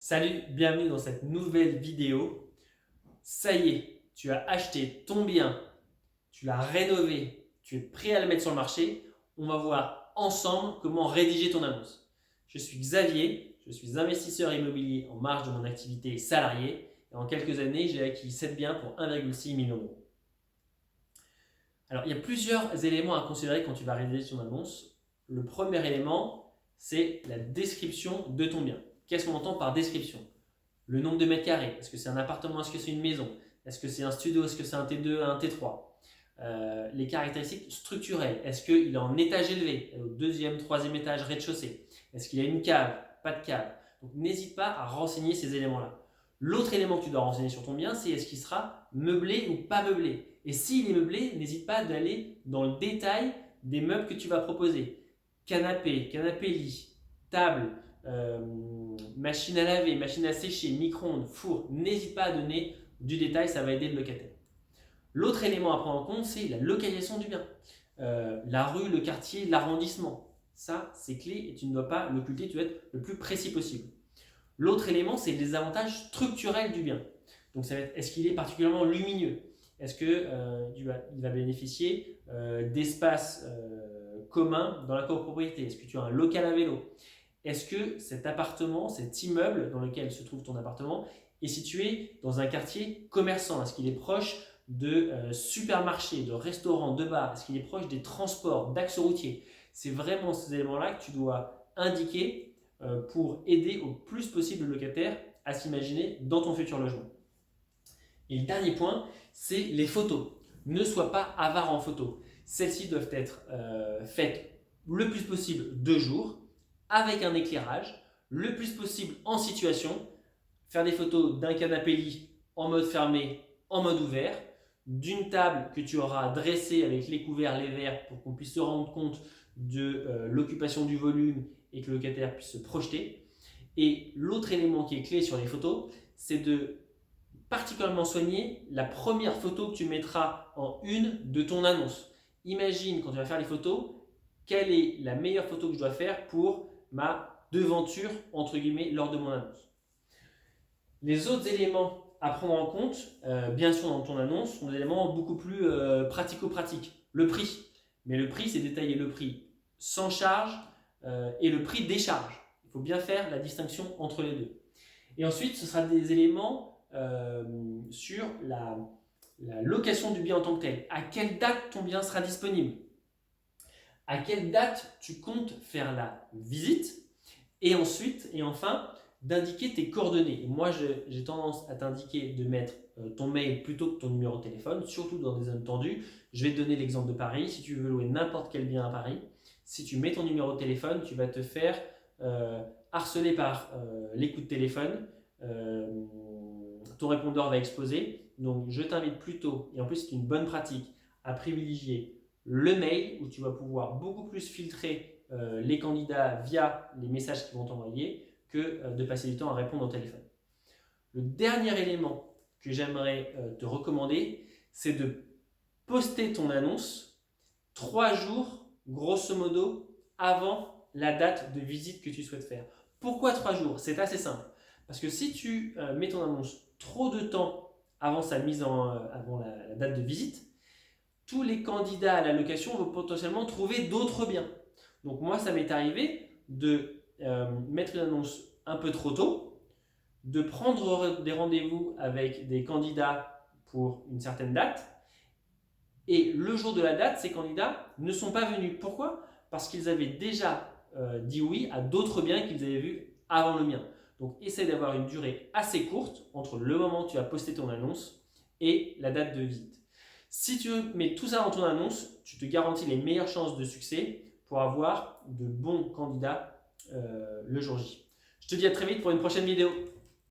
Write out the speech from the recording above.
Salut, bienvenue dans cette nouvelle vidéo. Ça y est, tu as acheté ton bien, tu l'as rénové, tu es prêt à le mettre sur le marché. On va voir ensemble comment rédiger ton annonce. Je suis Xavier, je suis investisseur immobilier en marge de mon activité salariée et en quelques années, j'ai acquis 7 biens pour 1,6 million d'euros. Alors, il y a plusieurs éléments à considérer quand tu vas rédiger ton annonce. Le premier élément, c'est la description de ton bien. Qu'est-ce qu'on entend par description? Le nombre de mètres carrés, est-ce que c'est un appartement, est-ce que c'est une maison, est-ce que c'est un studio, est-ce que c'est un T2, un T3, les caractéristiques structurelles, est-ce qu'il est en étage élevé, au deuxième, troisième étage, rez-de-chaussée, est-ce qu'il y a une cave, pas de cave. Donc n'hésite pas à renseigner ces éléments-là. L'autre élément que tu dois renseigner sur ton bien, c'est est-ce qu'il sera meublé ou pas meublé. Et s'il est meublé, n'hésite pas d'aller dans le détail des meubles que tu vas proposer. Canapé, canapé-lit, table, machine à laver, machine à sécher, micro-ondes, four. N'hésite pas à donner du détail, ça va aider le locataire. L'autre élément à prendre en compte, c'est la localisation du bien. La rue, le quartier, l'arrondissement. Ça, c'est clé et tu ne dois pas l'occulter, tu dois être le plus précis possible. L'autre élément, c'est les avantages structurels du bien. Donc, ça va être, est-ce qu'il est particulièrement lumineux? Est-ce qu'il va bénéficier d'espaces communs dans la copropriété? Est-ce que tu as un local à vélo? Est-ce que cet appartement, cet immeuble dans lequel se trouve ton appartement est situé dans un quartier commerçant? Est-ce qu'il est proche de supermarchés, de restaurants, de bars? Est-ce qu'il est proche des transports, d'axes routiers? C'est vraiment ces éléments-là que tu dois indiquer pour aider au plus possible le locataire à s'imaginer dans ton futur logement. Et le dernier point, c'est les photos. Ne sois pas avare en photos. Celles-ci doivent être faites le plus possible de jour, avec un éclairage, le plus possible en situation. Faire des photos d'un canapé-lit en mode fermé, en mode ouvert, d'une table que tu auras dressée avec les couverts, les verres, pour qu'on puisse se rendre compte de l'occupation du volume et que le locataire puisse se projeter. Et l'autre élément qui est clé sur les photos, c'est de particulièrement soigner la première photo que tu mettras en une de ton annonce. Imagine quand tu vas faire les photos, quelle est la meilleure photo que je dois faire pour ma devanture, entre guillemets, lors de mon annonce. Les autres éléments à prendre en compte, bien sûr dans ton annonce, sont des éléments beaucoup plus pratico-pratiques. Le prix. Mais le prix, c'est détailler le prix sans charge et le prix des charges. Il faut bien faire la distinction entre les deux. Et ensuite, ce sera des éléments sur la location du bien en tant que tel. À quelle date ton bien sera disponible? À quelle date tu comptes faire la visite? Et ensuite, et enfin, d'indiquer tes coordonnées. Et moi, j'ai tendance à t'indiquer de mettre ton mail plutôt que ton numéro de téléphone, surtout dans des zones tendues. Je vais te donner l'exemple de Paris. Si tu veux louer n'importe quel bien à Paris, si tu mets ton numéro de téléphone, tu vas te faire harceler par les coups de téléphone. Ton répondeur va exploser. Donc, je t'invite plutôt, et en plus, c'est une bonne pratique, à privilégier le mail où tu vas pouvoir beaucoup plus filtrer les candidats via les messages qu'ils vont t'envoyer que de passer du temps à répondre au téléphone. Le dernier élément que j'aimerais te recommander, c'est de poster ton annonce 3 jours, grosso modo, avant la date de visite que tu souhaites faire. Pourquoi 3 jours? C'est assez simple. Parce que si tu mets ton annonce trop de temps avant sa mise avant la date de visite, tous les candidats à la location vont potentiellement trouver d'autres biens. Donc moi, ça m'est arrivé de mettre une annonce un peu trop tôt, de prendre des rendez-vous avec des candidats pour une certaine date, et le jour de la date, ces candidats ne sont pas venus. Pourquoi? Parce qu'ils avaient déjà dit oui à d'autres biens qu'ils avaient vus avant le mien. Donc essaie d'avoir une durée assez courte entre le moment où tu as posté ton annonce et la date de visite. Si tu mets tout ça dans ton annonce, tu te garantis les meilleures chances de succès pour avoir de bons candidats le jour J. Je te dis à très vite pour une prochaine vidéo.